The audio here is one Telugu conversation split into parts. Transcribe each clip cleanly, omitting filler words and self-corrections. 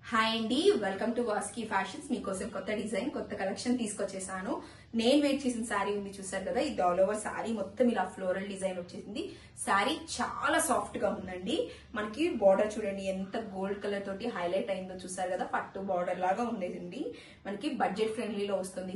హాయ్ అండి, వెల్కమ్ టు వాస్కి ఫ్యాషన్స్. మీకోసం కొత్త డిజైన్ కొత్త కలెక్షన్ తీసుకొచ్చేసాను. నేను వెయిట్ చేసిన శారీ ఉంది, చూసారు కదా. ఇది ఆల్ ఓవర్ శారీ మొత్తం ఇలా ఫ్లోరల్ డిజైన్ వచ్చేసింది. శారీ చాలా సాఫ్ట్ గా ఉందండి. మనకి బార్డర్ చూడండి ఎంత గోల్డ్ కలర్ తోటి హైలైట్ అయిందో, చూసారు కదా. పట్టు బార్డర్ లాగా ఉండేదండి. మనకి బడ్జెట్ ఫ్రెండ్లీలో వస్తుంది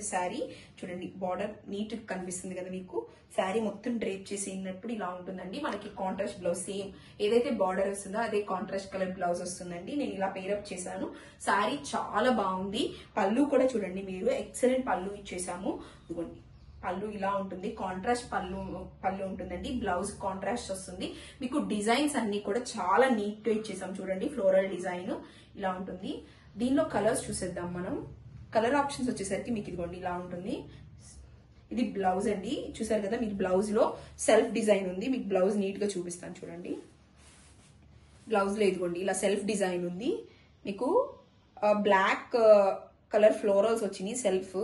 శారీ. చూడండి బార్డర్ నీట్ కనిపిస్తుంది కదా మీకు. శారీ మొత్తం డ్రేప్ చేసినప్పుడు ఇలా ఉంటుందండి. మనకి కాంట్రాస్ట్ బ్లౌజ్ సేమ్ ఏదైతే బార్డర్ వస్తుందో అదే కాంట్రాస్ట్ కలర్ బ్లౌజ్ వస్తుందండి. నేను ఇలా పేరప్ చేశాను. శారీ చాలా బాగుంది. పళ్ళు కూడా చూడండి మీరు, ఎక్సలెంట్ పళ్ళు ఇచ్చేసాము. ఇదిగోండి పళ్ళు ఇలా ఉంటుంది, కాంట్రాస్ట్ పళ్ళు ఉంటుందండి. బ్లౌజ్ కాంట్రాస్ట్ వస్తుంది. మీకు డిజైన్స్ అన్ని కూడా చాలా నీట్ గా ఇచ్చేసాం. చూడండి ఫ్లోరల్ డిజైన్ ఇలా ఉంటుంది. దీనిలో కలర్స్ చూసేద్దాం మనం. కలర్ ఆప్షన్స్ వచ్చేసరికి మీకు ఇదిగోండి ఇలా ఉంటుంది. ఇది బ్లౌజ్ అండి, చూసారు కదా. మీకు బ్లౌజ్ లో సెల్ఫ్ డిజైన్ ఉంది. మీకు బ్లౌజ్ నీట్ గా చూపిస్తాను చూడండి. బ్లౌజ్ లో ఇదిగోండి ఇలా సెల్ఫ్ డిజైన్ ఉంది. మీకు బ్లాక్ కలర్ ఫ్లోరల్స్ వచ్చినాయి. సెల్ఫ్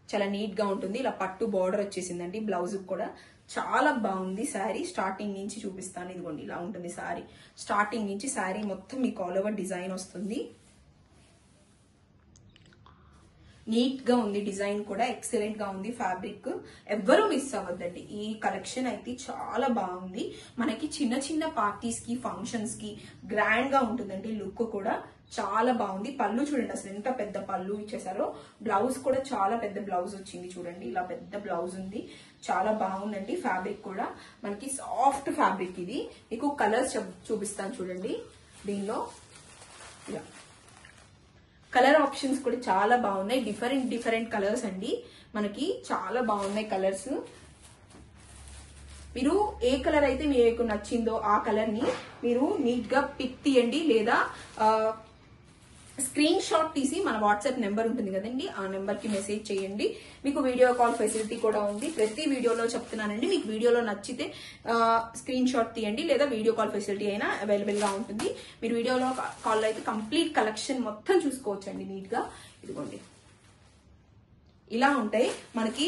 చాలా నీట్ గా ఉంటుంది. ఇలా పట్టు బార్డర్ వచ్చేసిందండి. బ్లౌజ్ కూడా చాలా బాగుంది. శారీ స్టార్టింగ్ నుంచి చూపిస్తాను. ఇదిగోండి ఇలా ఉంటుంది శారీ. స్టార్టింగ్ నుంచి శారీ మొత్తం మీకు ఆల్ ఓవర్ డిజైన్ వస్తుంది. నీట్ గా ఉంది. డిజైన్ కూడా ఎక్సలెంట్ గా ఉంది. ఫ్యాబ్రిక్ ఎవ్వరూ మిస్ అవ్వద్దండి. ఈ కలెక్షన్ అయితే చాలా బాగుంది. మనకి చిన్న చిన్న పార్టీస్ కి, ఫంక్షన్స్ కి గ్రాండ్ గా ఉంటుందండి. లుక్ కూడా చాలా బాగుంది. పళ్ళు చూడండి అసలు ఎంత పెద్ద పళ్ళు ఇచ్చేసారో. బ్లౌజ్ కూడా చాలా పెద్ద బ్లౌజ్ వచ్చింది. చూడండి ఇలా పెద్ద బ్లౌజ్ ఉంది. చాలా బాగుందండి. ఫ్యాబ్రిక్ కూడా మనకి సాఫ్ట్ ఫ్యాబ్రిక్. ఇది మీకు కలర్స్ చూపిస్తాను చూడండి. దీనిలో ఇలా కలర్ ఆప్షన్స్ కూడా చాలా బాగున్నాయి. డిఫరెంట్ కలర్స్ అండి. మనకి చాలా బాగున్నాయి కలర్స్. మీరు ఏ కలర్ అయితే మీకు నచ్చిందో ఆ కలర్ ని మీరు నీట్ గా పిక్ తీయండి, లేదా స్క్రీన్ షాట్ తీసి మన వాట్సాప్ నెంబర్ ఉంటుంది కదండి, ఆ నెంబర్ కి మెసేజ్ చేయండి. మీకు వీడియో కాల్ ఫెసిలిటీ కూడా ఉంది. ప్రతి వీడియోలో చెప్తున్నానండి. మీకు వీడియోలో నచ్చితే స్క్రీన్ షాట్ తీయండి, లేదా వీడియో కాల్ ఫెసిలిటీ అయినా అవైలబుల్ గా ఉంటుంది. మీరు వీడియోలో కాల్ అయితే కంప్లీట్ కలెక్షన్ మొత్తం చూసుకోవచ్చండి నీట్ గా. ఇదిగోండి ఇలా ఉంటాయి మనకి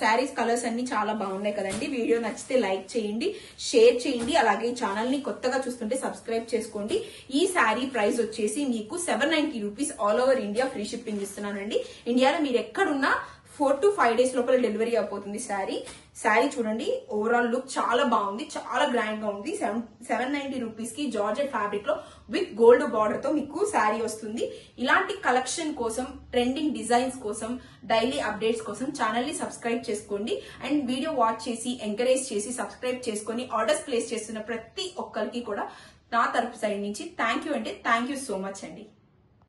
శారీస్ కలర్స్ అన్ని చాలా బాగున్నాయి కదండి. వీడియో నచ్చితే లైక్ చేయండి, షేర్ చేయండి. అలాగే ఈ ఛానల్ ని కొత్తగా చూస్తుంటే సబ్స్క్రైబ్ చేసుకోండి. ఈ శారీ ప్రైస్ వచ్చేసి మీకు 790 rupees all over India free shipping ఇస్తున్నానండి. ఇండియాలో మీరు ఎక్కడున్నా 4 to 5 days లోపల డెలివరీ అయిపోతుంది శారీ చూడండి. ఓవరాల్ లుక్ చాలా బాగుంది. చాలా గ్రాండ్ గా ఉంది. 790 రూపీస్ కి జార్జెట్ ఫ్యాబ్రిక్ లో విత్ గోల్డ్ బార్డర్ తో మీకు శారీ వస్తుంది. ఇలాంటి కలెక్షన్ కోసం, ట్రెండింగ్ డిజైన్స్ కోసం, డైలీ అప్డేట్స్ కోసం ఛానల్ ని సబ్స్క్రైబ్ చేసుకోండి. అండ్ వీడియో వాచ్ చేసి ఎంకరేజ్ చేసి సబ్స్క్రైబ్ చేసుకొని ఆర్డర్స్ ప్లేస్ చేస్తున్న ప్రతి ఒక్కరికి కూడా నా తరపు సైడ్ నుంచి థ్యాంక్ యూ సో మచ్ అండి.